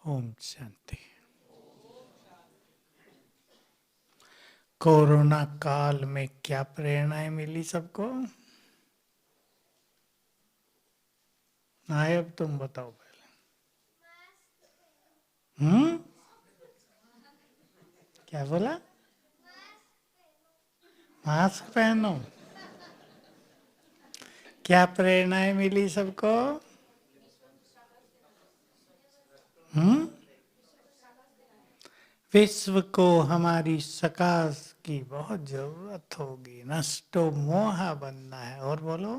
Om Shanti. Corona काल में क्या प्रेरणाएं मिली सबको? नायब तुम बताओ पहले। क्या बोला? मास्क पहनो। क्या प्रेरणाएं मिली सबको? विश्व को हमारी सकाश की बहुत जरूरत होगी। नष्टो मोहा बनना है। और बोलो,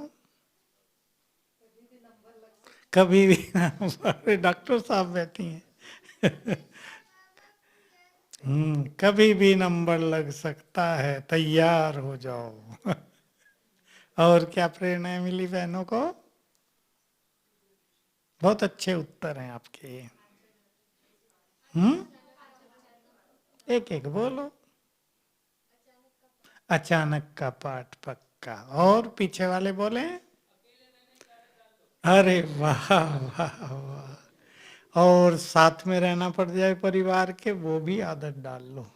कभी भी डॉक्टर साहब बैठी हैं। कभी भी नंबर लग सकता है, तैयार हो जाओ। और क्या प्रेरणा मिली बहनों को? बहुत अच्छे उत्तर हैं आपके। एक एक बोलो। अचानक का पाठ पक्का। और पीछे वाले बोले? अरे वाह वाह वाह। और साथ में रहना पड़ जाए परिवार के, वो भी आदत डाल लो।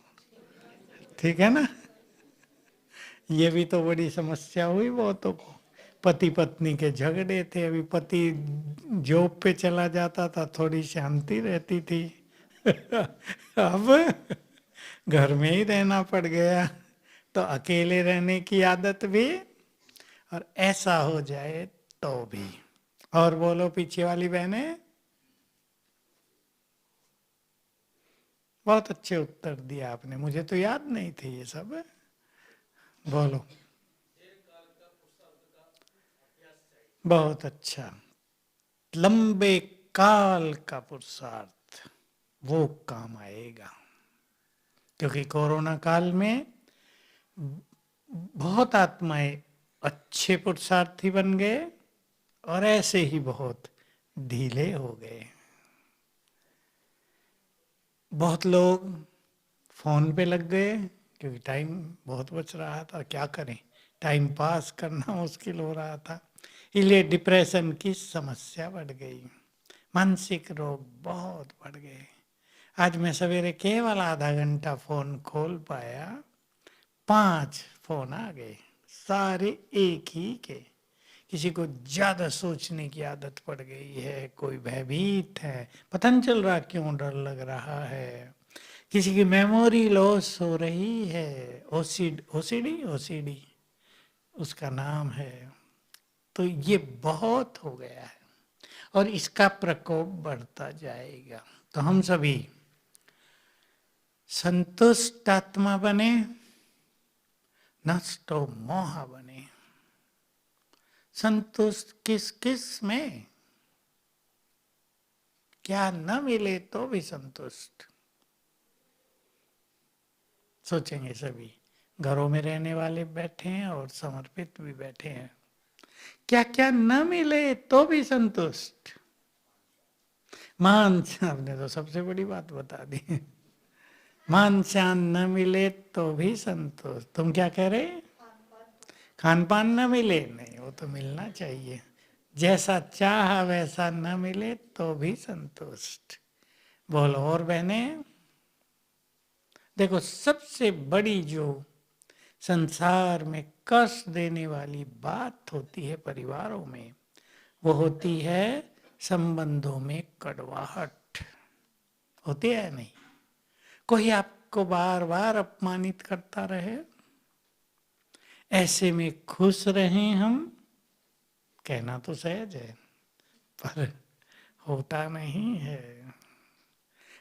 ठीक है ना? ये भी तो बड़ी समस्या हुई बहुतों को। पति पत्नी के झगड़े थे, अभी पति जॉब पे चला जाता था, थोड़ी शांति रहती थी। अब घर में ही रहना पड़ गया, तो अकेले रहने की आदत भी, और ऐसा हो जाए तो भी। और बोलो पीछे वाली बहने। बहुत अच्छे उत्तर दिया आपने, मुझे तो याद नहीं थे ये सब। बोलो। बहुत अच्छा। लंबे काल का पुरुषार्थ वो काम आएगा, क्योंकि कोरोना काल में बहुत आत्माएं अच्छे पुरुषार्थी बन गए और ऐसे ही बहुत ढीले हो गए। बहुत लोग फोन पे लग गए, क्योंकि टाइम बहुत बच रहा था। क्या करें, टाइम पास करना मुश्किल हो रहा था, इसलिए डिप्रेशन की समस्या बढ़ गई, मानसिक रोग बहुत बढ़ गए। आज मैं सवेरे केवल आधा घंटा फोन खोल पाया, 5 फोन आ गए, सारे एक ही के। किसी को ज्यादा सोचने की आदत पड़ गई है, कोई भयभीत है, पता नहीं चल रहा क्यों डर लग रहा है, किसी की मेमोरी लॉस हो रही है, ओसीडी ओसीडी उसका नाम है। तो ये बहुत हो गया है और इसका प्रकोप बढ़ता जाएगा। तो हम सभी संतुष्ट आत्मा बने, नष्टो मोह बने। संतुष्ट किस किस में? क्या न मिले तो भी संतुष्ट। सोचेंगे सभी। घरों में रहने वाले बैठे हैं और समर्पित भी बैठे हैं। क्या क्या न मिले तो भी संतुष्ट। मान, आपने तो सबसे बड़ी बात बता दी। मान शान न मिले तो भी संतुष्ट। तुम क्या कह रहे? खान पान न मिले, नहीं वो तो मिलना चाहिए। जैसा चाह वैसा न मिले तो भी संतुष्ट। बोलो। और बहने, देखो सबसे बड़ी जो संसार में कष्ट देने वाली बात होती है परिवारों में, वो होती है संबंधों में कड़वाहट। होती है नहीं? कोई आपको बार बार अपमानित करता रहे, ऐसे में खुश रहें हम, कहना तो सहज है पर होता नहीं है।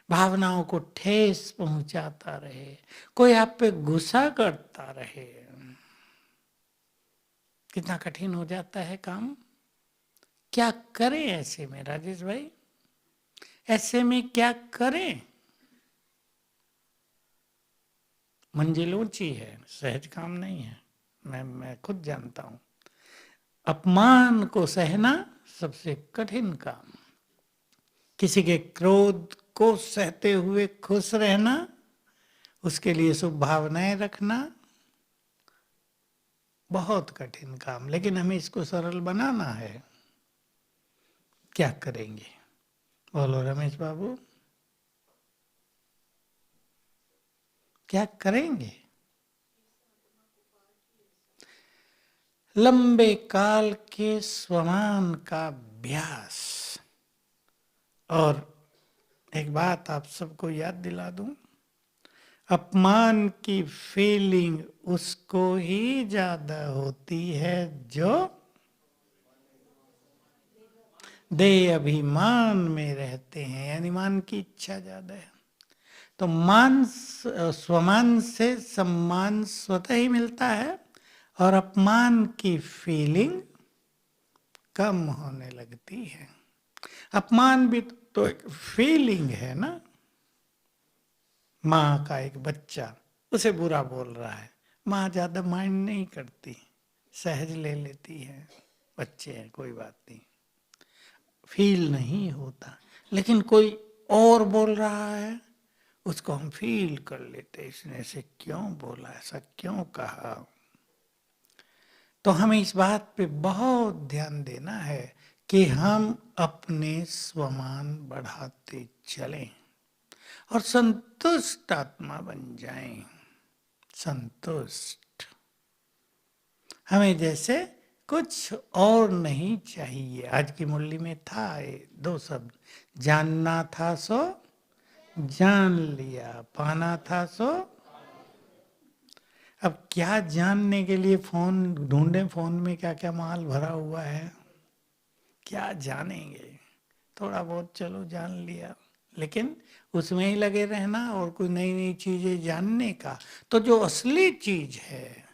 भावनाओं को ठेस पहुंचाता रहे, कोई आप पे गुस्सा करता रहे, कितना कठिन हो जाता है काम। क्या करें ऐसे में राजेश भाई? ऐसे में क्या करें? मंजिल ऊंची है, सहज काम नहीं है। मैं खुद जानता हूं। अपमान को सहना सबसे कठिन काम। किसी के क्रोध को सहते हुए खुश रहना, उसके लिए शुभ भावनाएं रखना बहुत कठिन काम। लेकिन हमें इसको सरल बनाना है। क्या करेंगे? बोलो रमेश बाबू। क्या करेंगे? लंबे काल के स्वमान का अभ्यास। और एक बात आप सबको याद दिला दूं, अपमान की फीलिंग उसको ही ज्यादा होती है जो देह अभिमान में रहते हैं, यानी मान की इच्छा ज्यादा है। तो मान स्वमान से सम्मान स्वतः ही मिलता है और अपमान की फीलिंग कम होने लगती है। अपमान भी तो एक फीलिंग है ना। माँ का एक बच्चा उसे बुरा बोल रहा है, माँ ज्यादा माइंड नहीं करती, सहज ले लेती है, बच्चे हैं कोई बात नहीं, फील नहीं होता। लेकिन कोई और बोल रहा है, उसको हम फील कर लेते, इसने ऐसे क्यों बोला, ऐसा क्यों कहा। तो हमें इस बात पे बहुत ध्यान देना है कि हम अपने स्वमान बढ़ाते चलें और संतुष्ट आत्मा बन जाएं। संतुष्ट, हमें जैसे कुछ और नहीं चाहिए। आज की मुरली में था ये 2 शब्द, जानना था सो जान लिया, पाना था सो। अब क्या जानने के लिए फोन ढूंढे, फोन में क्या क्या माल भरा हुआ है, क्या जानेंगे। थोड़ा बहुत चलो जान लिया, लेकिन उसमें ही लगे रहना और कोई नई नई चीजें जानने का, तो जो असली चीज है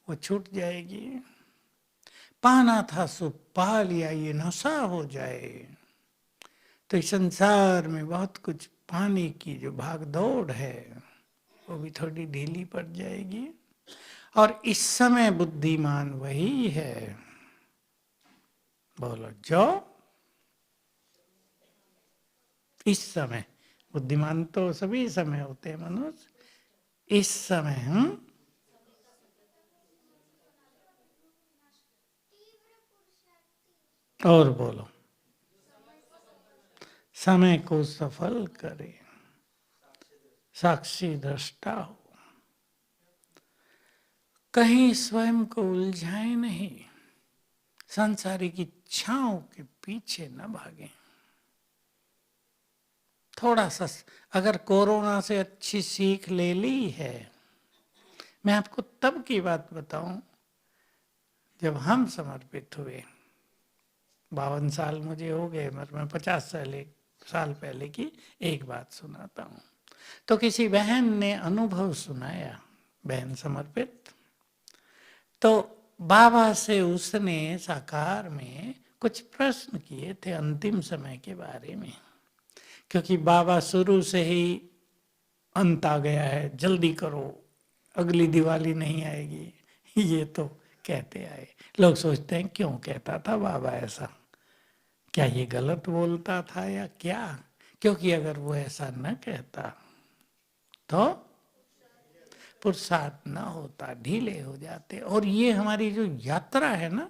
वो छूट जाएगी। पाना था सो पा लिया, ये नशा हो जाए तो इस संसार में बहुत कुछ पाने की जो भाग दौड़ है वो भी थोड़ी ढीली पड़ जाएगी। और इस समय बुद्धिमान वही है, बोलो जो इस समय। बुद्धिमान तो सभी समय होते हैं मनुष्य, इस समय हम और बोलो समय को सफल करे, साक्षी दृष्टा हो, कहीं स्वयं को उलझाए नहीं, सांसारिक इच्छाओं के पीछे न भागे। थोड़ा सा अगर कोरोना से अच्छी सीख ले ली है, मैं आपको तब की बात बताऊं जब हम समर्पित हुए। 52 साल मुझे हो गए, मगर मैं 50 साल पहले की एक बात सुनाता हूँ। तो किसी बहन ने अनुभव सुनाया, बहन समर्पित, तो बाबा से उसने साकार में कुछ प्रश्न किए थे अंतिम समय के बारे में, क्योंकि बाबा शुरू से ही अंत आ गया है, जल्दी करो अगली दिवाली नहीं आएगी, ये तो कहते आए। लोग सोचते हैं क्यों कहता था बाबा ऐसा, क्या ये गलत बोलता था या क्या। क्योंकि अगर वो ऐसा न कहता तो पुरुषार्थ न होता, ढीले हो जाते। और ये हमारी जो यात्रा है ना,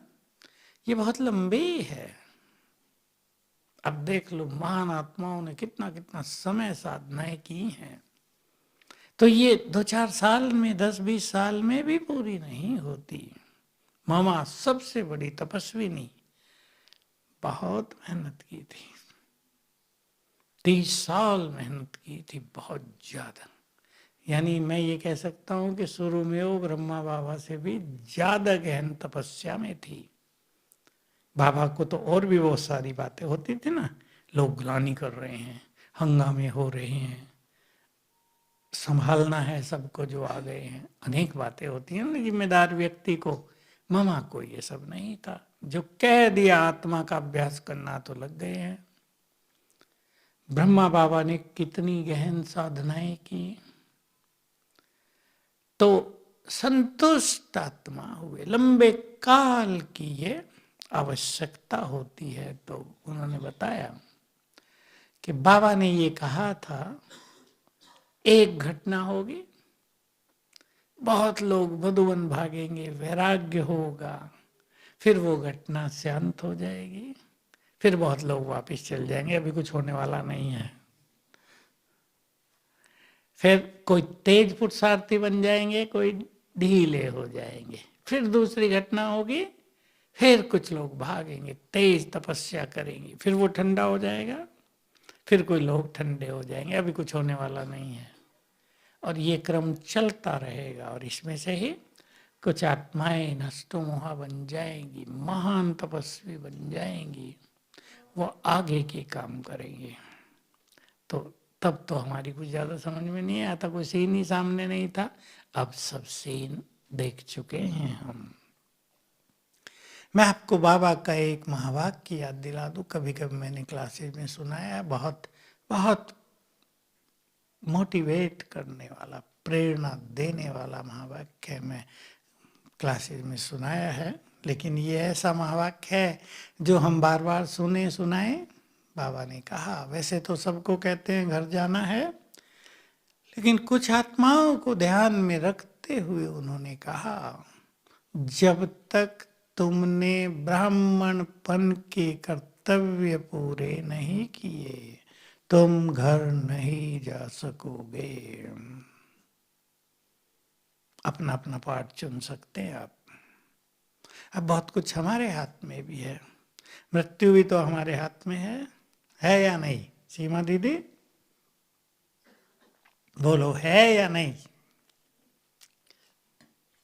ये बहुत लंबी है। अब देख लो महान आत्माओं ने कितना कितना समय साधनाएं की हैं, तो ये 2-4 साल में, 10-20 साल में भी पूरी नहीं होती। मामा सबसे बड़ी तपस्विनी, बहुत मेहनत की थी, 30 साल मेहनत की थी, बहुत ज्यादा। यानी मैं ये कह सकता हूं कि शुरू में वो ब्रह्मा बाबा से भी ज्यादा गहन तपस्या में थी। बाबा को तो और भी बहुत सारी बातें होती थी ना, लोग गुलामी कर रहे हैं, हंगामे हो रहे हैं, संभालना है सबको जो आ गए हैं, अनेक बातें होती हैं ना जिम्मेदार व्यक्ति को। मामा को ये सब नहीं था, जो कह दिया आत्मा का अभ्यास करना तो लग गए हैं। ब्रह्मा बाबा ने कितनी गहन साधनाएं की, तो संतुष्ट आत्मा हुए। लंबे काल की ये आवश्यकता होती है। तो उन्होंने बताया कि बाबा ने ये कहा था, एक घटना होगी, बहुत लोग मधुवन भागेंगे, वैराग्य होगा, फिर वो घटना शांत हो जाएगी, फिर बहुत लोग वापस चल जाएंगे, अभी कुछ होने वाला नहीं है। फिर कोई तेज पुरुषार्थी बन जाएंगे, कोई ढीले हो जाएंगे। फिर दूसरी घटना होगी, फिर कुछ लोग भागेंगे, तेज तपस्या करेंगे, फिर वो ठंडा हो जाएगा, फिर कोई लोग ठंडे हो जाएंगे। अभी कुछ होने वाला नहीं है, और ये क्रम चलता रहेगा। और इसमें से ही कुछ आत्माएं नष्टो मोहा बन जाएंगी, महान तपस्वी बन जाएंगी, वो आगे के काम करेंगे। तो तब तो हमारी कुछ ज्यादा समझ में नहीं आया था, कोई सीन ही सामने नहीं था। अब सब सीन देख चुके हैं हम। मैं आपको बाबा का एक महावाक्य याद दिला दूं, कभी कभी मैंने क्लासेज में सुनाया है, बहुत बहुत मोटिवेट करने वाला, प्रेरणा देने वाला महावाक्य है। मैं क्लासेज में सुनाया है, लेकिन ये ऐसा महावाक्य है जो हम बार बार सुने सुनाए। बाबा ने कहा, वैसे तो सबको कहते हैं घर जाना है, लेकिन कुछ आत्माओं को ध्यान में रखते हुए उन्होंने कहा, जब तक तुमने ब्राह्मणपन के कर्तव्य पूरे नहीं किए, तुम घर नहीं जा सकोगे। अपना अपना पार्ट चुन सकते हैं आप। अब बहुत कुछ हमारे हाथ में भी है, मृत्यु भी तो हमारे हाथ में है या नहीं? सीमा दीदी बोलो, है या नहीं?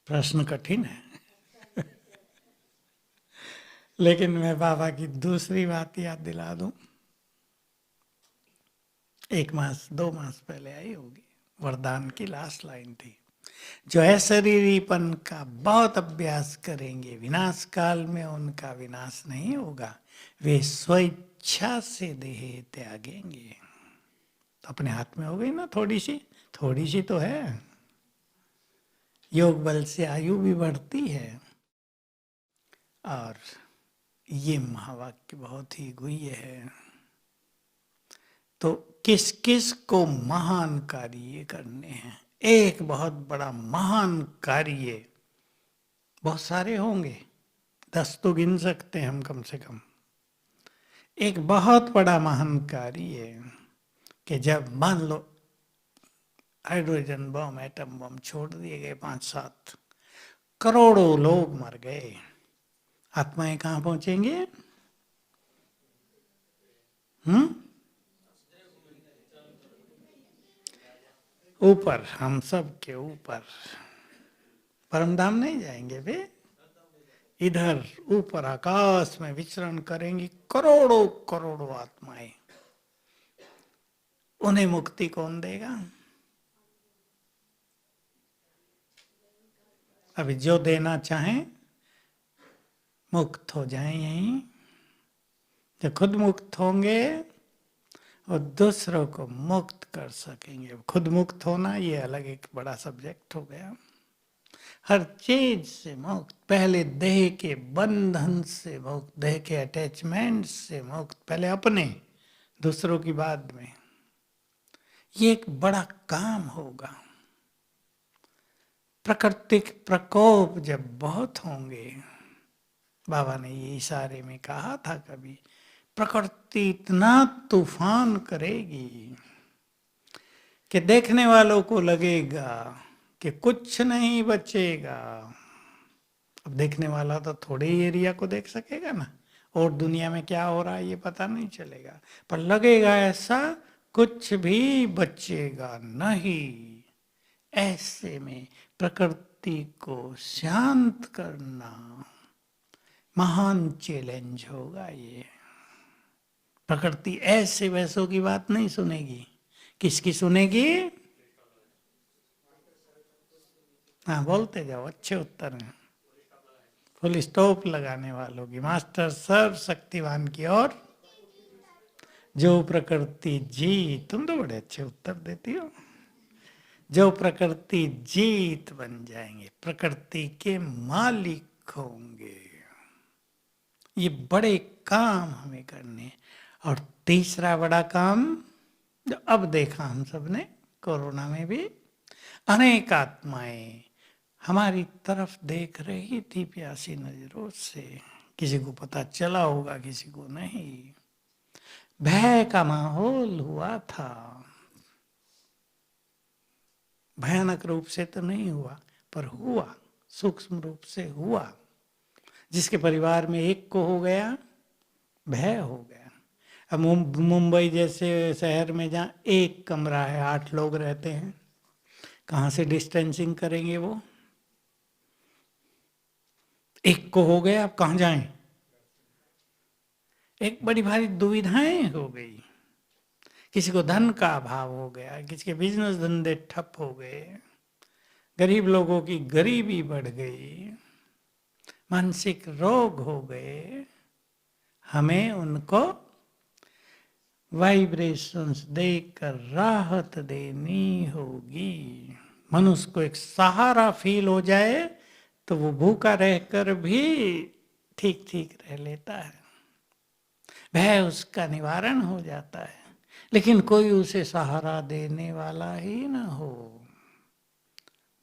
प्रश्न कठिन है। लेकिन मैं बाबा की दूसरी बात याद दिला दूं, 1 मास 2 मास पहले आई होगी, वरदान की लास्ट लाइन थी, जो अशरीरीपन का बहुत अभ्यास करेंगे, विनाश काल में उनका विनाश नहीं होगा, वे स्वेच्छा से देह त्यागेंगे। तो अपने हाथ में हो गई ना, थोड़ी सी तो है। योग बल से आयु भी बढ़ती है। और ये महावाक्य बहुत ही गुह्य है। तो किस किस को महान कार्य करने हैं? एक बहुत बड़ा महान कार्य, बहुत सारे होंगे, 10 तो गिन सकते हैं हम कम से कम। एक बहुत बड़ा महान कार्य है कि जब मान लो हाइड्रोजन बम, एटम बम छोड़ दिए गए, 5-7 करोड़ों लोग मर गए, आत्माएं कहाँ पहुंचेंगे? ऊपर, हम सब के ऊपर। परमधाम नहीं जाएंगे वे, इधर ऊपर आकाश में विचरण करेंगी करोड़ों करोड़ों आत्माएं। उन्हें मुक्ति कौन देगा? अभी जो देना चाहें मुक्त हो जाएं यहीं। जब खुद मुक्त होंगे और दूसरों को मुक्त कर सकेंगे। खुद मुक्त होना ये अलग एक बड़ा सब्जेक्ट हो गया। हर चीज से मुक्त, पहले देह के बंधन से मुक्त, देह के अटैचमेंट से मुक्त, पहले अपने, दूसरों की बाद में। ये एक बड़ा काम होगा। प्राकृतिक प्रकोप जब बहुत होंगे, बाबा ने ये इशारे में कहा था कभी, प्रकृति इतना तूफान करेगी कि देखने वालों को लगेगा कि कुछ नहीं बचेगा। अब देखने वाला तो थोड़े ही एरिया को देख सकेगा ना, और दुनिया में क्या हो रहा है ये पता नहीं चलेगा, पर लगेगा ऐसा कुछ भी बचेगा नहीं। ऐसे में प्रकृति को शांत करना महान चैलेंज होगा। ये प्रकृति ऐसे वैसों की बात नहीं सुनेगी। किसकी सुनेगी? हाँ बोलते जाओ, अच्छे उत्तर हैं। फुल स्टॉप लगाने वालों की, मास्टर सर्व शक्तिवान की। और जो प्रकृति जीत, तुम तो बड़े अच्छे उत्तर देती हो। जो प्रकृति जीत बन जाएंगे, प्रकृति के मालिक होंगे। ये बड़े काम हमें करने। और तीसरा बड़ा काम जो अब देखा हम सब ने कोरोना में भी, अनेक आत्माएं हमारी तरफ देख रही थी प्यासी नजरों से। किसी को पता चला होगा, किसी को नहीं। भय का माहौल हुआ था। भयानक रूप से तो नहीं हुआ, पर हुआ, सूक्ष्म रूप से हुआ। जिसके परिवार में एक को हो गया, भय हो गया। अब मुंबई जैसे शहर में जहाँ एक कमरा है, 8 लोग रहते हैं, कहाँ से डिस्टेंसिंग करेंगे वो? एक को हो गया, अब कहाँ जाएं? एक बड़ी भारी दुविधाएं हो गई। किसी को धन का अभाव हो गया, किसी के बिजनेस धंधे ठप हो गए, गरीब लोगों की गरीबी बढ़ गई, मानसिक रोग हो गए। हमें उनको वाइब्रेशंस देकर राहत देनी होगी। मनुष्य को एक सहारा फील हो जाए तो वो भूखा रहकर भी ठीक ठीक रह लेता है, भय उसका निवारण हो जाता है। लेकिन कोई उसे सहारा देने वाला ही ना हो।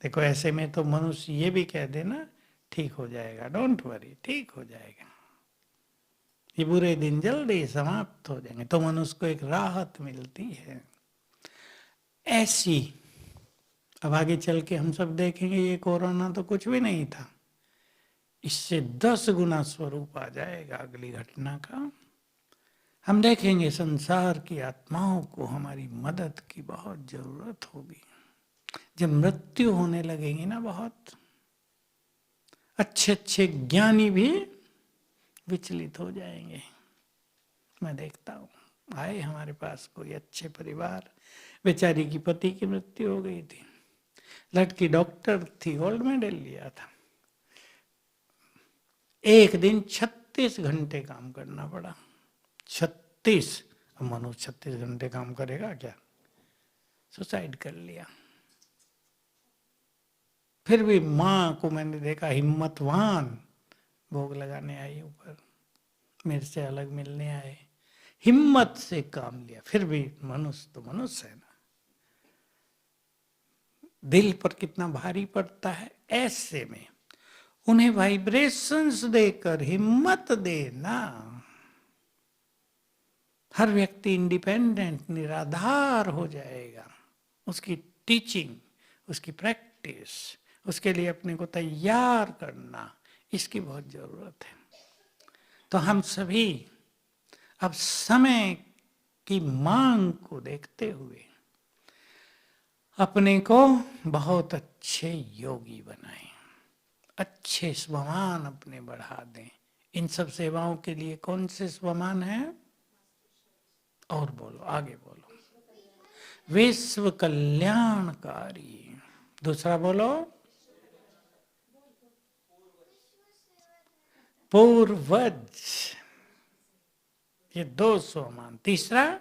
देखो ऐसे में तो मनुष्य ये भी कह देना ठीक हो जाएगा, डोंट वरी, ठीक हो जाएगा, ये बुरे दिन जल्दी समाप्त हो जाएंगे, तो मनुष्य को एक राहत मिलती है। ऐसी अब आगे चल के हम सब देखेंगे, ये कोरोना तो कुछ भी नहीं था, इससे 10 गुना स्वरूप आ जाएगा अगली घटना का। हम देखेंगे संसार की आत्माओं को हमारी मदद की बहुत जरूरत होगी। जब मृत्यु होने लगेगी ना, बहुत अच्छे अच्छे ज्ञानी भी विचलित हो जाएंगे। मैं देखता हूँ, आए हमारे पास कोई अच्छे परिवार, बेचारी की पति की मृत्यु हो गई थी, लड़की डॉक्टर थी, गोल्ड मेडल लिया था, एक दिन 36 घंटे काम करना पड़ा। 36। अब मनुष्य 36 घंटे काम करेगा क्या? सुसाइड कर लिया। फिर भी माँ को मैंने देखा हिम्मतवान, भोग लगाने आई ऊपर, मेरे से अलग मिलने आए, हिम्मत से काम लिया। फिर भी मनुष्य तो मनुष्य है ना, दिल पर कितना भारी पड़ता है। ऐसे में उन्हें वाइब्रेशंस देकर हिम्मत देना। हर व्यक्ति इंडिपेंडेंट, निराधार हो जाएगा। उसकी टीचिंग, उसकी प्रैक्टिस, उसके लिए अपने को तैयार करना, इसकी बहुत जरूरत है। तो हम सभी अब समय की मांग को देखते हुए अपने को बहुत अच्छे योगी बनाएं, अच्छे स्वमान अपने बढ़ा दें। इन सब सेवाओं के लिए कौन से स्वमान है? और बोलो, आगे बोलो। विश्व कल्याणकारी। दूसरा बोलो, पूर्वज। ये 2 स्वमान। तीसरा,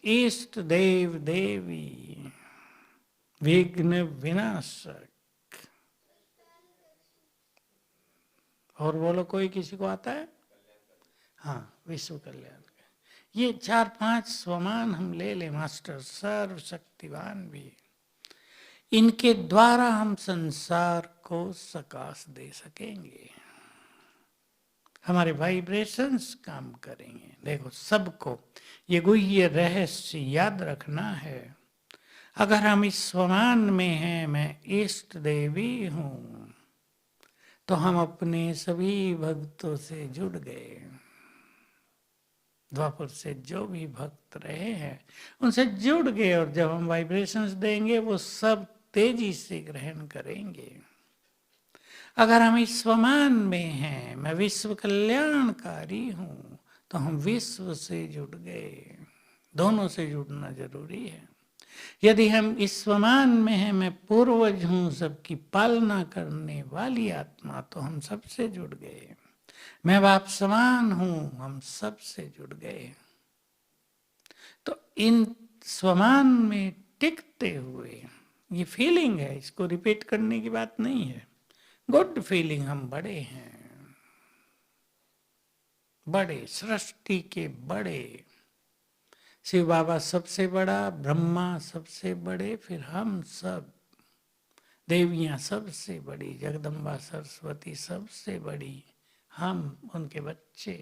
इष्ट देव देवी, विघ्न विनाशक। और बोलो, कोई किसी को आता है? हाँ, विश्व कल्याण। ये 4-5 स्वमान हम ले लें मास्टर, सर्व शक्तिवान भी। इनके द्वारा हम संसार को सकाश दे सकेंगे, हमारे वाइब्रेशंस काम करेंगे। देखो, सबको ये गुह्य रहस्य याद रखना है। अगर हम इस स्वमान में हैं, मैं इष्ट देवी हूं, तो हम अपने सभी भक्तों से जुड़ गए। द्वापर से जो भी भक्त रहे हैं उनसे जुड़ गए, और जब हम वाइब्रेशंस देंगे वो सब तेजी से ग्रहण करेंगे। अगर हम इस स्वमान में हैं, मैं विश्व कल्याणकारी हूं, तो हम विश्व से जुड़ गए। दोनों से जुड़ना जरूरी है। यदि हम इस स्वमान में हैं, मैं पूर्वज हूं, सबकी पालना करने वाली आत्मा, तो हम सबसे जुड़ गए। मैं बाप समान हूं, हम सबसे जुड़ गए। तो इन स्वमान में टिकते हुए, ये फीलिंग है, इसको रिपीट करने की बात नहीं है, गुड फीलिंग, हम बड़े हैं, बड़े, सृष्टि के बड़े। शिव बाबा सबसे बड़ा, ब्रह्मा सबसे बड़े, फिर हम सब, देवियां सबसे बड़ी, जगदम्बा सरस्वती सबसे बड़ी, हम उनके बच्चे।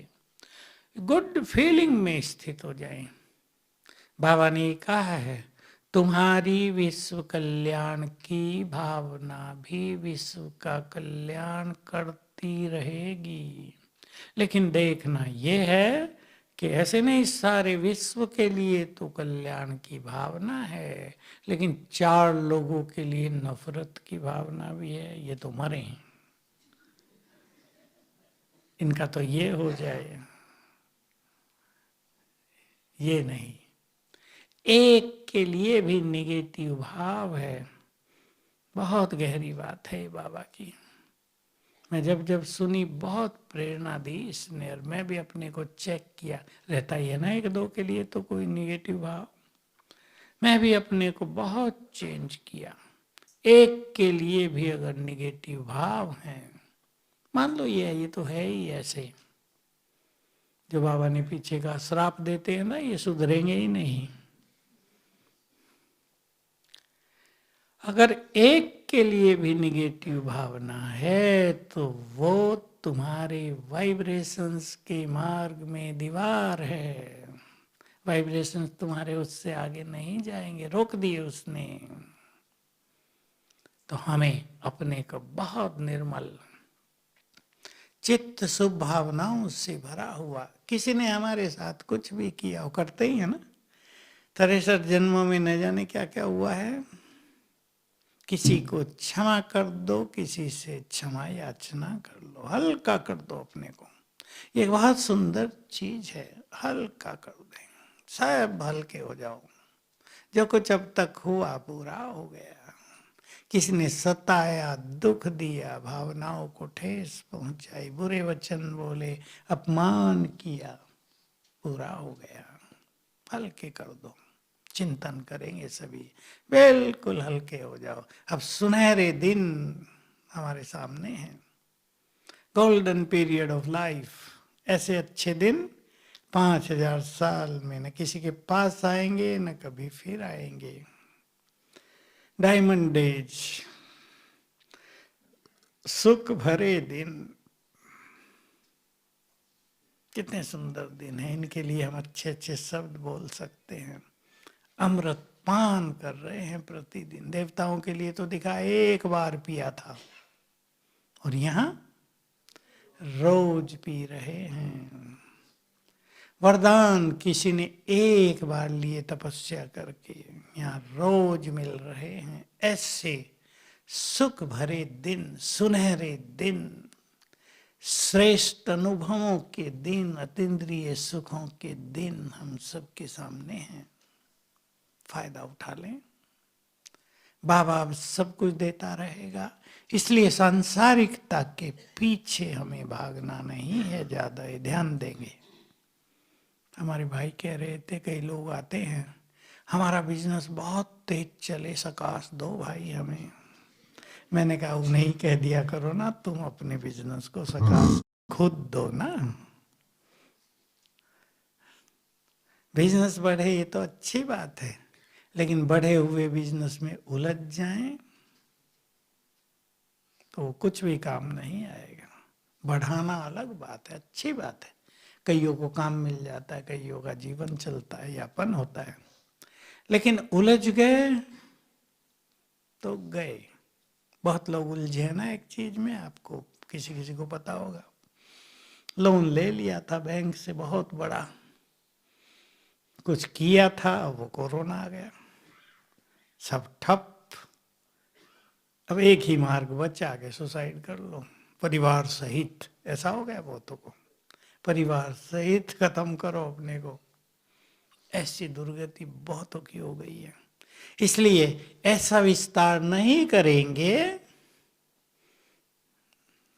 गुड फीलिंग में स्थित हो जाएं। बाबा ने कहा है, तुम्हारी विश्व कल्याण की भावना भी विश्व का कल्याण करती रहेगी। लेकिन देखना ये है कि ऐसे नहीं सारे विश्व के लिए तो कल्याण की भावना है, लेकिन 4 लोगों के लिए नफरत की भावना भी है, ये तो मरे हैं, इनका तो ये हो जाए, ये नहीं। एक के लिए भी निगेटिव भाव है। बहुत गहरी बात है ये बाबा की। मैं जब जब सुनी बहुत प्रेरणा दी इसने, और मैं भी अपने को चेक किया। रहता ही है ना एक दो के लिए तो कोई निगेटिव भाव। मैं भी अपने को बहुत चेंज किया। एक के लिए भी अगर निगेटिव भाव है, मान लो ये तो है ही ऐसे, जो बाबा ने पीछे का श्राप देते हैं ना, ये सुधरेंगे ही नहीं। अगर एक के लिए भी निगेटिव भावना है तो वो तुम्हारे वाइब्रेशंस के मार्ग में दीवार है। वाइब्रेशंस तुम्हारे उससे आगे नहीं जाएंगे, रोक दिए उसने। तो हमें अपने को बहुत निर्मल चित्त शुभ भावनाओं से भरा हुआ, किसी ने हमारे साथ कुछ भी किया, वो करते ही है ना। 63 जन्मों में न जाने क्या क्या हुआ है। किसी को क्षमा कर दो, किसी से क्षमा याचना कर लो, हल्का कर दो अपने को। ये बहुत सुंदर चीज है, हल्का कर दें, सब हल्के हो जाओ। जो कुछ अब तक हुआ पूरा हो गया। किसी ने सताया, दुख दिया, भावनाओं को ठेस पहुंचाई, बुरे वचन बोले, अपमान किया, पूरा हो गया। हल्के कर दो, चिंतन करेंगे सभी, बिल्कुल हल्के हो जाओ। अब सुनहरे दिन हमारे सामने हैं, गोल्डन पीरियड ऑफ लाइफ। ऐसे अच्छे दिन 5000 साल में न किसी के पास आएंगे, न कभी फिर आएंगे। डायमंड डेज, सुख भरे दिन, कितने सुंदर दिन हैं। इनके लिए हम अच्छे अच्छे शब्द बोल सकते हैं। अमृत पान कर रहे हैं प्रतिदिन। देवताओं के लिए तो दिखा एक बार पिया था, और यहाँ रोज पी रहे हैं। वरदान किसी ने एक बार लिए तपस्या करके, यहाँ रोज मिल रहे हैं। ऐसे सुख भरे दिन, सुनहरे दिन, श्रेष्ठ अनुभवों के दिन, अतीन्द्रिय सुखों के दिन हम सबके सामने हैं। फायदा उठा लें। बाबा अब सब कुछ देता रहेगा, इसलिए सांसारिकता के पीछे हमें भागना नहीं है ज्यादा, ये ध्यान देंगे। हमारे भाई कह रहे थे, कई लोग आते हैं, हमारा बिजनेस बहुत तेज चले, सकाश दो भाई हमें। मैंने कहा उन्हें कह दिया करो ना, तुम अपने बिजनेस को सकाश खुद दो ना। बिजनेस बढ़े ये तो अच्छी बात है, लेकिन बढ़े हुए बिजनेस में उलझ जाएं तो कुछ भी काम नहीं आएगा। बढ़ाना अलग बात है, अच्छी बात है, कईयों को काम मिल जाता है, कईयों का जीवन चलता है, यापन होता है। लेकिन उलझ गए तो गए। बहुत लोग उलझे ना एक चीज में, आपको किसी किसी को पता होगा। लोन ले लिया था बैंक से बहुत बड़ा, कुछ किया था, वो कोरोना आ गया, सब ठप। अब एक ही मार्ग बचा के सुसाइड कर लो, परिवार सहित। ऐसा हो गया बहुतों को, परिवार सहित खत्म करो अपने को। ऐसी दुर्गति बहुतों की हो गई है। इसलिए ऐसा विस्तार नहीं करेंगे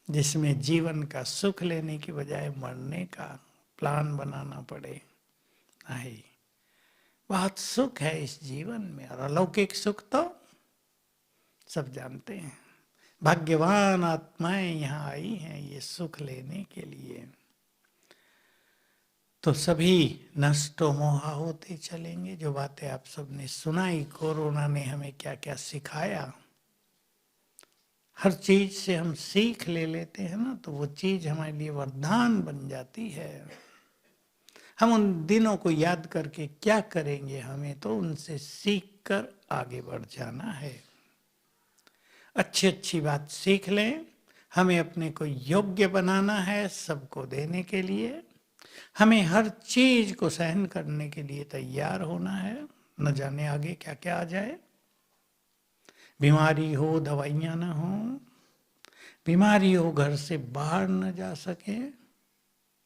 जिसमें जीवन का सुख लेने की बजाय मरने का प्लान बनाना पड़े। नहीं, बहुत सुख है इस जीवन में, और अलौकिक सुख तो सब जानते हैं। भाग्यवान आत्माएं यहाँ आई हैं ये सुख लेने के लिए। तो सभी नष्टो मोहा होते चलेंगे। जो बातें आप सबने सुनाई, कोरोना ने हमें क्या क्या सिखाया, हर चीज से हम सीख ले लेते हैं ना, तो वो चीज हमारे लिए वरदान बन जाती है। हम उन दिनों को याद करके क्या करेंगे? हमें तो उनसे सीख कर आगे बढ़ जाना है। अच्छी अच्छी बात सीख लें। हमें अपने को योग्य बनाना है सबको देने के लिए। हमें हर चीज को सहन करने के लिए तैयार होना है, न जाने आगे क्या क्या आ जाए। बीमारी हो, दवाइयाँ ना हो, बीमारी हो, घर से बाहर न जा सके,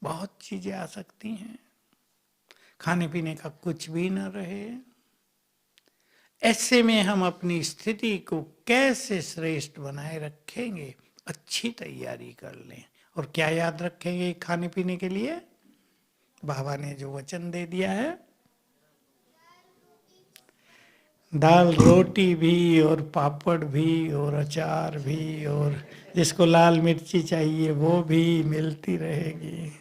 बहुत चीजें आ सकती हैं। खाने पीने का कुछ भी न रहे। ऐसे में हम अपनी स्थिति को कैसे श्रेष्ठ बनाए रखेंगे? अच्छी तैयारी कर लें। और क्या याद रखेंगे खाने पीने के लिए? बाबा ने जो वचन दे दिया है, दाल रोटी भी और पापड़ भी और अचार भी, और जिसको लाल मिर्ची चाहिए वो भी मिलती रहेगी।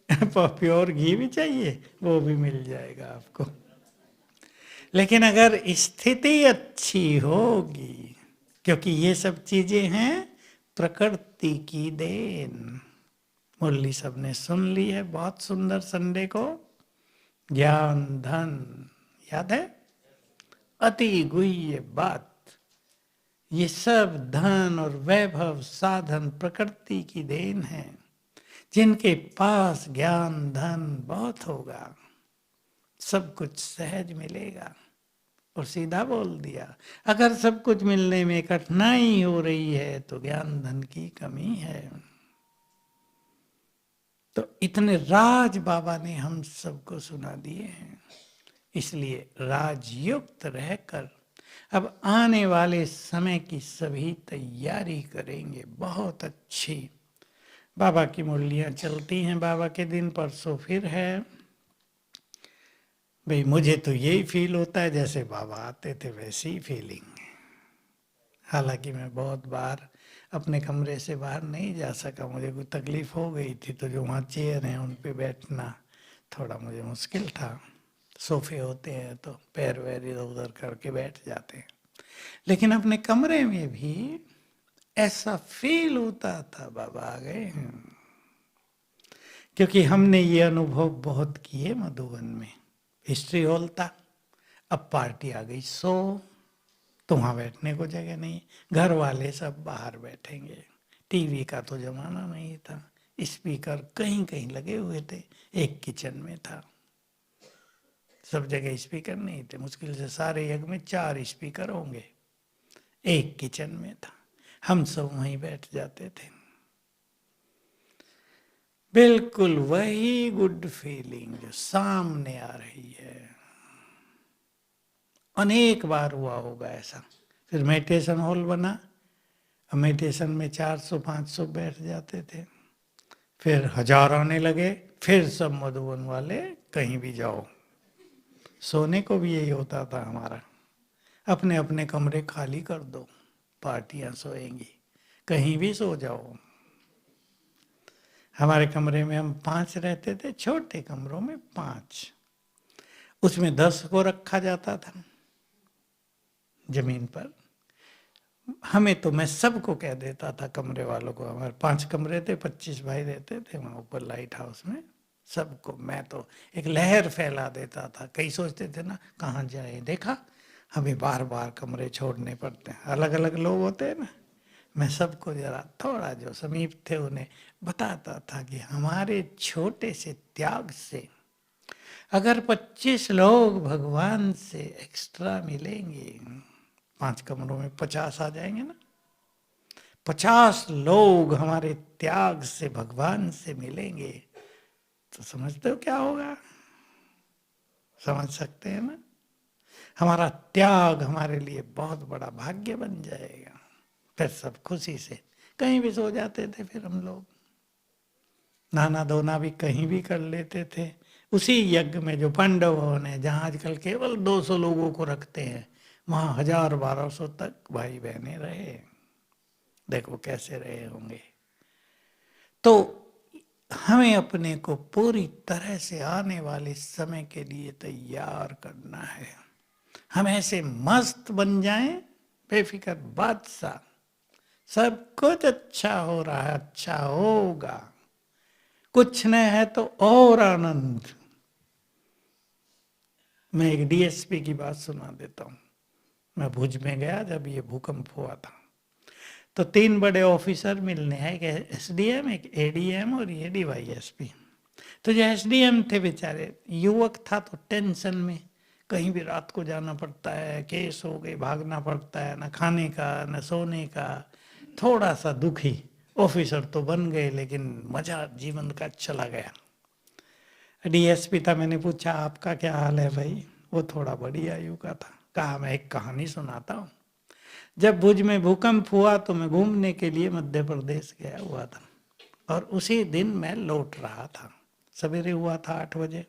प्योर घी भी चाहिए, वो भी मिल जाएगा आपको। लेकिन अगर स्थिति अच्छी होगी, क्योंकि ये सब चीजें हैं प्रकृति की देन। मुरली सबने सुन ली है बहुत सुंदर संडे को। ज्ञान धन याद है, अति गुह्य बात। ये सब धन और वैभव साधन प्रकृति की देन है। जिनके पास ज्ञान धन बहुत होगा, सब कुछ सहज मिलेगा। और सीधा बोल दिया, अगर सब कुछ मिलने में कठिनाई हो रही है तो ज्ञान धन की कमी है। तो इतने राज बाबा ने हम सबको सुना दिए हैं। इसलिए राजयुक्त रहकर अब आने वाले समय की सभी तैयारी करेंगे बहुत अच्छी। बाबा की मुरलियां चलती हैं बाबा के दिन, परसों फिर है। भाई मुझे तो यही फील होता है जैसे बाबा आते थे वैसी ही फीलिंग। हालांकि मैं बहुत बार अपने कमरे से बाहर नहीं जा सका, मुझे कोई तकलीफ हो गई थी, तो जो वहाँ चेयर हैं उन पे बैठना थोड़ा मुझे मुश्किल था। सोफे होते हैं तो पैर वैर इधर उधर करके बैठ जाते हैं। लेकिन अपने कमरे में भी ऐसा फील होता था बाबा आ गए हैं। क्योंकि हमने ये अनुभव बहुत किए मधुबन में। हिस्ट्री हॉल था, अब पार्टी आ गई 100, तो वहाँ बैठने को जगह नहीं, घर वाले सब बाहर बैठेंगे। टीवी का तो जमाना नहीं था, स्पीकर कहीं कहीं लगे हुए थे, एक किचन में था, सब जगह स्पीकर नहीं थे। मुश्किल से सारे यज्ञ में 4 स्पीकर होंगे, एक किचन में था। हम सब वहीं बैठ जाते थे। बिल्कुल वही गुड फीलिंग जो सामने आ रही है। अनेक बार हुआ होगा ऐसा। फिर मेडिटेशन हॉल बना, मेडिटेशन में 400-500 बैठ जाते थे। फिर 1000 आने लगे, फिर सब मधुबन वाले कहीं भी जाओ। सोने को भी यही होता था हमारा, अपने अपने कमरे खाली कर दो, पार्टियां सोएंगी, कहीं भी सो जाओ। हमारे कमरे में हम 5 रहते थे, छोटे कमरों में 5, उसमें 10 को रखा जाता था जमीन पर। हमें तो मैं सबको कह देता था कमरे वालों को, हमारे 5 कमरे थे, 25 भाई रहते थे वहाँ ऊपर लाइट हाउस में। सबको मैं तो एक लहर फैला देता था। कई सोचते थे ना कहाँ जाए, देखा हमें बार बार कमरे छोड़ने पड़ते हैं, अलग अलग लोग होते हैं ना। मैं सबको जरा थोड़ा जो समीप थे उन्हें बताता था कि हमारे छोटे से त्याग से अगर 25 लोग भगवान से एक्स्ट्रा मिलेंगे, 5 कमरों में 50 आ जाएंगे ना, 50 लोग हमारे त्याग से भगवान से मिलेंगे, तो समझते हो क्या होगा? समझ सकते हैं ना? हमारा त्याग हमारे लिए बहुत बड़ा भाग्य बन जाएगा। फिर सब खुशी से कहीं भी सो जाते थे। फिर हम लोग नहाना धोना भी कहीं भी कर लेते थे, उसी यज्ञ में जो पांडव भवन है, जहाँ आजकल केवल 200 लोगों को रखते हैं, वहाँ 1000-1200 तक भाई बहने रहे। देखो कैसे रहे होंगे। तो हमें अपने को पूरी तरह से आने वाले समय के लिए तैयार करना है। हम ऐसे मस्त बन जाएं, बेफिक्र बादशाह, सब कुछ अच्छा हो रहा है, अच्छा होगा, कुछ न है तो और आनंद। मैं एक डीएसपी की बात सुना देता हूँ। मैं भुज में गया जब ये भूकंप हुआ था, तो 3 बड़े ऑफिसर मिलने आए, एक एसडीएम, एक एडीएम और ये डीवाईएसपी। तो जो एसडीएम थे बेचारे, युवक था तो टेंशन में, कहीं भी रात को जाना पड़ता है, केस हो गए, भागना पड़ता है, न खाने का न सोने का, थोड़ा सा दुखी। ऑफिसर तो बन गए लेकिन मजा जीवन का चला गया। डीएसपी था, मैंने पूछा आपका क्या हाल है भाई? वो थोड़ा बड़ी आयु का था। कहा मैं एक कहानी सुनाता हूँ। जब भुज में भूकंप हुआ तो मैं घूमने के लिए मध्य प्रदेश गया हुआ था, और उसी दिन मैं लौट रहा था। सवेरे हुआ था 8 बजे।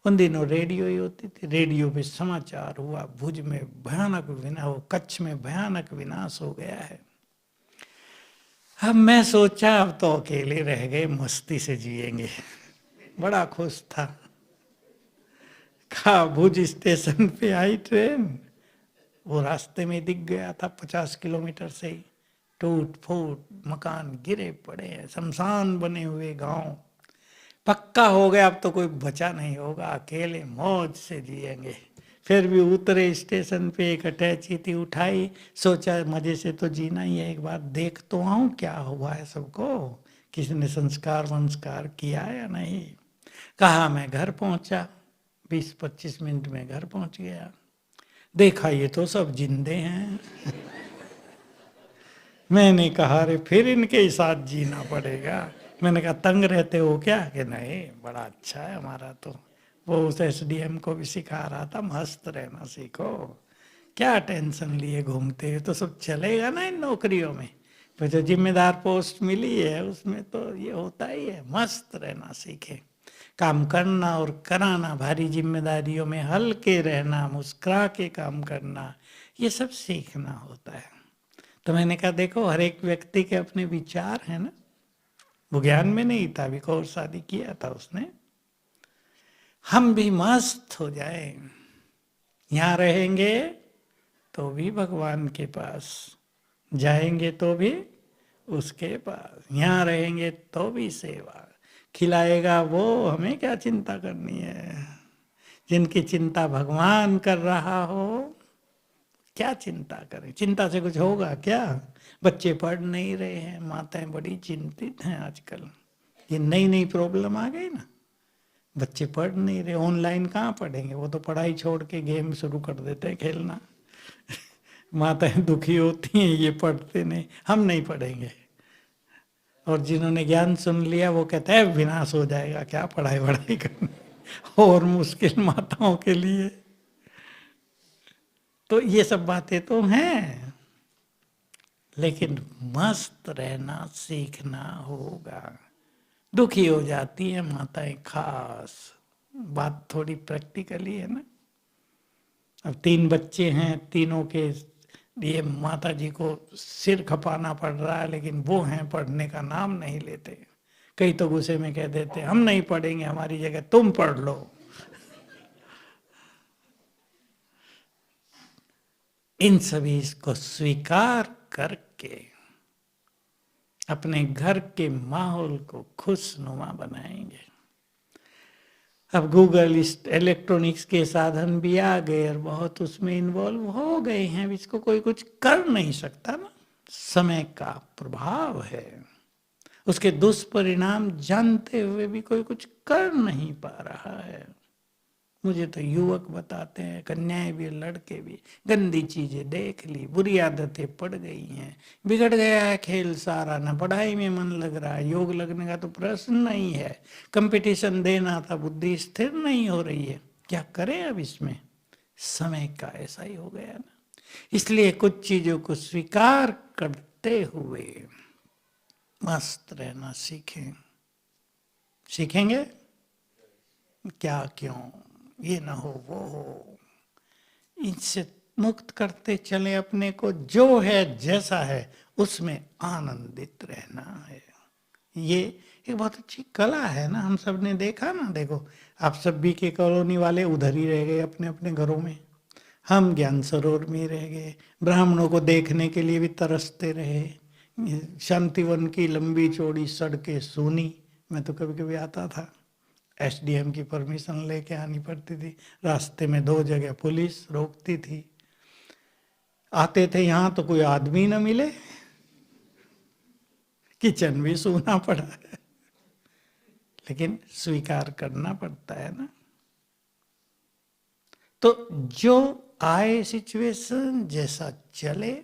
उन दिनों रेडियो ही होती थी। रेडियो पे समाचार हुआ, भुज में भयानक विनाश, कच्छ में भयानक विनाश हो गया है। अब मैं सोचा अब तो अकेले रह गए, मस्ती से जिएंगे। बड़ा खुश था। कहा भुज स्टेशन पे आई ट्रेन, वो रास्ते में दिख गया था 50 किलोमीटर से ही। टूट फूट मकान गिरे पड़े हैं, शमशान बने हुए गांव। पक्का हो गया अब तो कोई बचा नहीं होगा, अकेले मौज से जिएंगे। फिर भी उतरे स्टेशन पे, एक अटैची थी उठाई, सोचा मजे से तो जीना ही है, एक बार देख तो आऊं क्या हुआ है सबको, किसी ने संस्कार वंस्कार किया या नहीं। कहा मैं घर पहुंचा, 20-25 मिनट में घर पहुंच गया। देखा ये तो सब जिंदे हैं। मैंने कहा अरे फिर इनके साथ जीना पड़ेगा। मैंने कहा तंग रहते हो क्या? कि नहीं, बड़ा अच्छा है हमारा तो। वो उस एसडीएम को भी सिखा रहा था, मस्त रहना सीखो, क्या टेंशन लिए घूमते हो, तो सब चलेगा ना इन नौकरियों में। तो जो जिम्मेदार पोस्ट मिली है उसमें तो ये होता ही है, मस्त रहना सीखे, काम करना और कराना, भारी जिम्मेदारियों में हल्के रहना, मुस्कुरा के काम करना, ये सब सीखना होता है। तो मैंने कहा देखो हर एक व्यक्ति के अपने विचार हैं ना। वो ज्ञान में नहीं था, अभी कोर्स शादी किया था उसने। हम भी मस्त हो जाए, यहाँ रहेंगे तो भी भगवान के पास, जाएंगे तो भी उसके पास, यहाँ रहेंगे तो भी सेवा, खिलाएगा वो, हमें क्या चिंता करनी है। जिनकी चिंता भगवान कर रहा हो, क्या चिंता करें, चिंता से कुछ होगा क्या? बच्चे पढ़ नहीं रहे हैं, माताएं बड़ी चिंतित हैं आजकल, ये नई नई प्रॉब्लम आ गई ना। बच्चे पढ़ नहीं रहे, ऑनलाइन कहाँ पढ़ेंगे, वो तो पढ़ाई छोड़ के गेम शुरू कर देते हैं खेलना। माताएं दुखी होती हैं, ये पढ़ते नहीं, हम नहीं पढ़ेंगे। और जिन्होंने ज्ञान सुन लिया वो कहते हैं विनाश हो जाएगा, क्या पढ़ाई वढ़ाई करनी, और मुश्किल माताओं के लिए। तो ये सब बातें तो हैं, लेकिन मस्त रहना सीखना होगा। दुखी हो जाती है माताएं खास, बात थोड़ी प्रैक्टिकली है ना। अब 3 बच्चे हैं, तीनों के लिए माता जी को सिर खपाना पड़ रहा है, लेकिन वो हैं पढ़ने का नाम नहीं लेते। कई तो गुस्से में कह देते हम नहीं पढ़ेंगे, हमारी जगह तुम पढ़ लो। इन सभी को स्वीकार करके अपने घर के माहौल को खुशनुमा बनाएंगे। अब गूगल इलेक्ट्रॉनिक्स के साधन भी आ गए और बहुत उसमें इन्वॉल्व हो गए हैं, इसको कोई कुछ कर नहीं सकता ना। समय का प्रभाव है, उसके दुष्परिणाम जानते हुए भी कोई कुछ कर नहीं पा रहा है। मुझे तो युवक बताते हैं, कन्याएं भी लड़के भी, गंदी चीजें देख ली, बुरी आदतें पड़ गई हैं, बिगड़ गया है खेल सारा, ना पढ़ाई में मन लग रहा है, योग लगने का तो प्रश्न नहीं है, कंपटीशन देना था, बुद्धि स्थिर नहीं हो रही है, क्या करें अब इसमें। समय का ऐसा ही हो गया ना। इसलिए कुछ चीजों को स्वीकार करते हुए मस्त रहना सीखें। सीखेंगे क्या, क्यों, ये ना हो वो हो, इनसे मुक्त करते चले अपने को, जो है जैसा है उसमें आनंदित रहना है। ये एक बहुत अच्छी कला है ना, हम सब ने देखा ना। देखो आप सब भी के कॉलोनी वाले उधर ही रह गए अपने अपने घरों में, हम ज्ञान सरोवर में रह गए, ब्राह्मणों को देखने के लिए भी तरसते रहे, शांतिवन की लंबी चौड़ी सड़कें सूनी, मैं तो कभी कभी आता था, एसडीएम की परमिशन लेके आनी पड़ती थी, रास्ते में 2 जगह पुलिस रोकती थी। आते थे यहाँ तो कोई आदमी न मिले, किचन भी सूना पड़ा है, लेकिन स्वीकार करना पड़ता है ना। तो जो आए सिचुएशन, जैसा चले,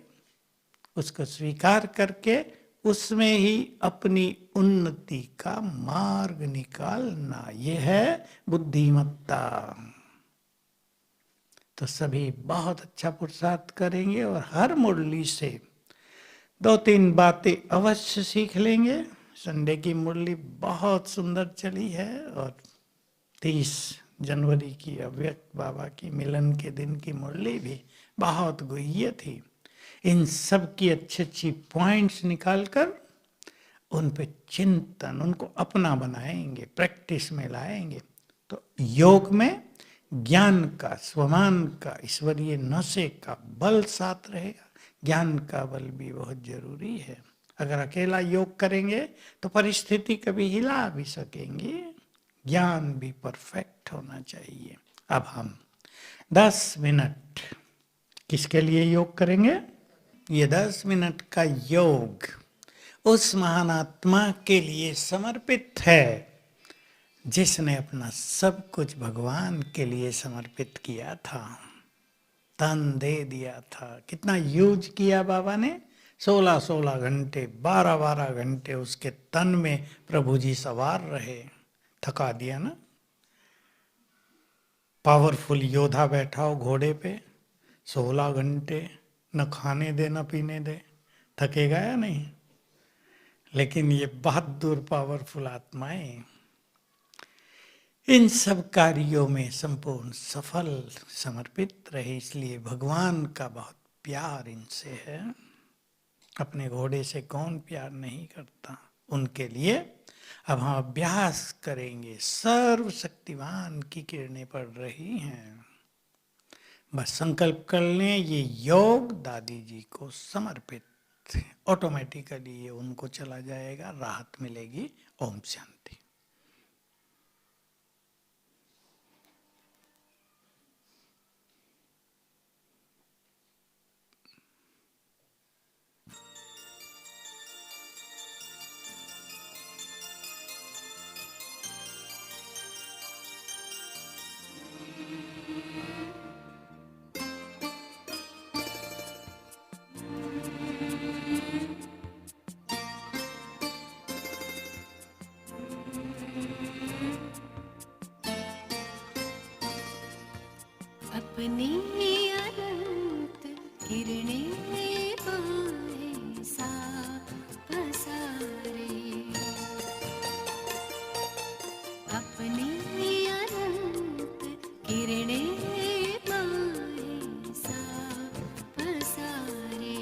उसको स्वीकार करके उसमें ही अपनी उन्नति का मार्ग निकालना, ये है बुद्धिमत्ता। तो सभी बहुत अच्छा पुरुषार्थ करेंगे और हर मुरली से 2-3 बातें अवश्य सीख लेंगे। संडे की मुरली बहुत सुंदर चली है, और 30 जनवरी की अव्यक्त बाबा की मिलन के दिन की मुरली भी बहुत गुह्य थी। इन सब की अच्छी अच्छी पॉइंट्स निकालकर उन पे चिंतन, उनको अपना बनाएंगे, प्रैक्टिस में लाएंगे। तो योग में ज्ञान का, स्वमान का, ईश्वरीय नशे का बल साथ रहेगा। ज्ञान का बल भी बहुत जरूरी है। अगर अकेला योग करेंगे तो परिस्थिति कभी हिला भी सकेंगे, ज्ञान भी परफेक्ट होना चाहिए। अब हम 10 मिनट किसके लिए योग करेंगे? ये 10 मिनट का योग उस महान आत्मा के लिए समर्पित है जिसने अपना सब कुछ भगवान के लिए समर्पित किया था, तन दे दिया था। कितना यूज किया बाबा ने, 16-16 घंटे, 12-12 घंटे उसके तन में प्रभु जी सवार रहे। थका दिया ना। पावरफुल योद्धा बैठा हो घोड़े पे 16 घंटे, न खाने दे न पीने दे, थकेगा या नहीं? लेकिन ये बहादुर पावरफुल आत्माएं इन सब कार्यों में संपूर्ण सफल समर्पित रहे, इसलिए भगवान का बहुत प्यार इनसे है। अपने घोड़े से कौन प्यार नहीं करता। उनके लिए अब हम अभ्यास करेंगे। सर्वशक्तिमान की किरणें पड़ रही हैं, बस संकल्प कर लें ये योग दादी जी को समर्पित, ऑटोमेटिकली ये उनको चला जाएगा, राहत मिलेगी। ओम शांति। अपनी अनंत किरणें पाए सा पसारे, अपनी अनंत किरणें पाए सा पसारे,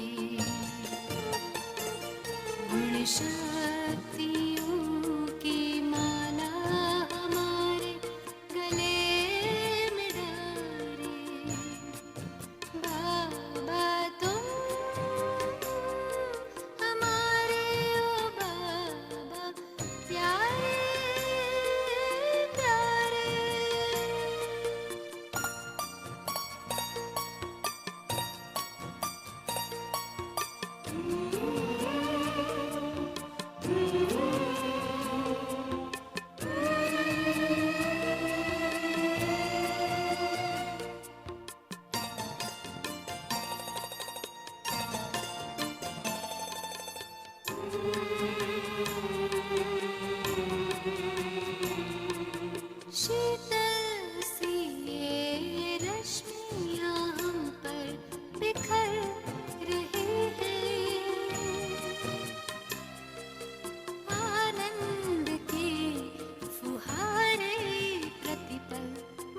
गुण शक्तियों की माला हमारे गले में डारे। बाबा तुम हमारे, ओ बाबा प्यारे प्यारे। शीतल सी ये रश्मियाँ हम पर बिखर रही हैं, आनंद के फुहारे प्रतिपल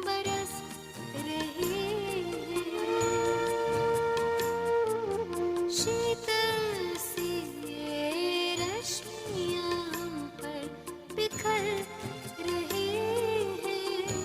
बरस रहे हैं। शीतल सी ये रश्मियाँ हम पर बिखर रही हैं,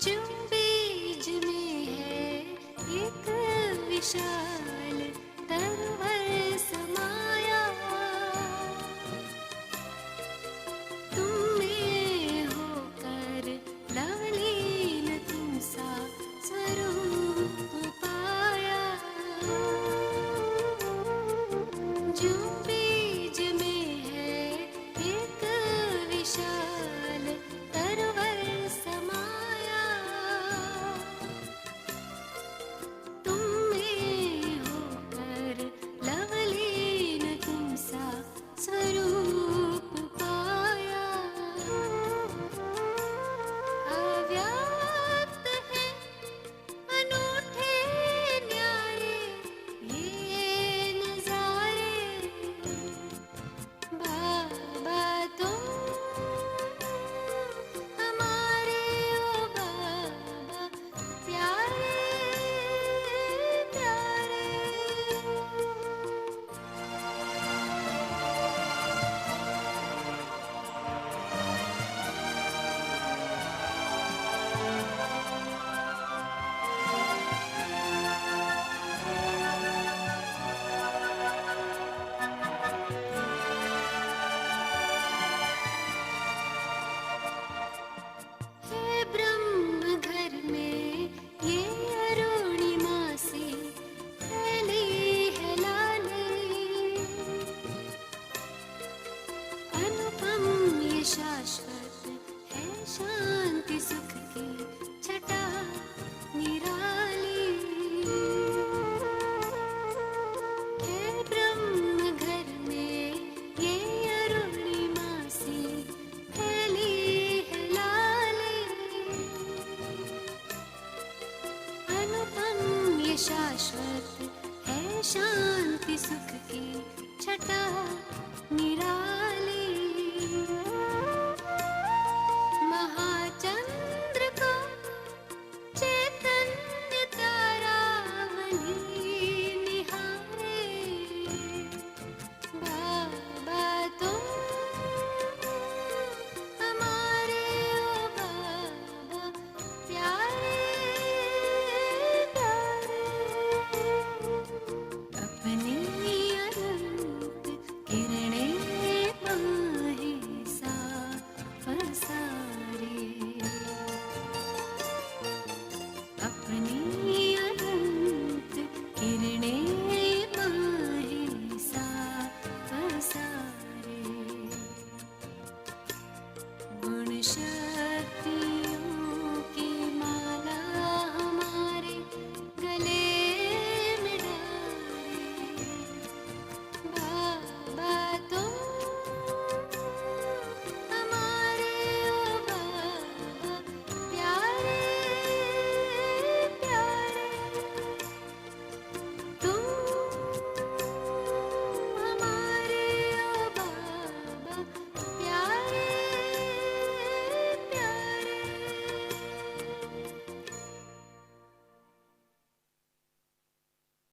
जो बीज में है एक विशाल तरवर समाया, तुम में होकर लवलीन तुम सा स्वरूप पाया। जो बीज में है एक विशाल तरवर समाया, तुम में होकर लवलीन तुम सा स्वरूप पाया। अव्यक्त है अनूठे न्यारे ये नजारे, बाबा तुम हमारे ओ बाबा प्यारे प्यारे।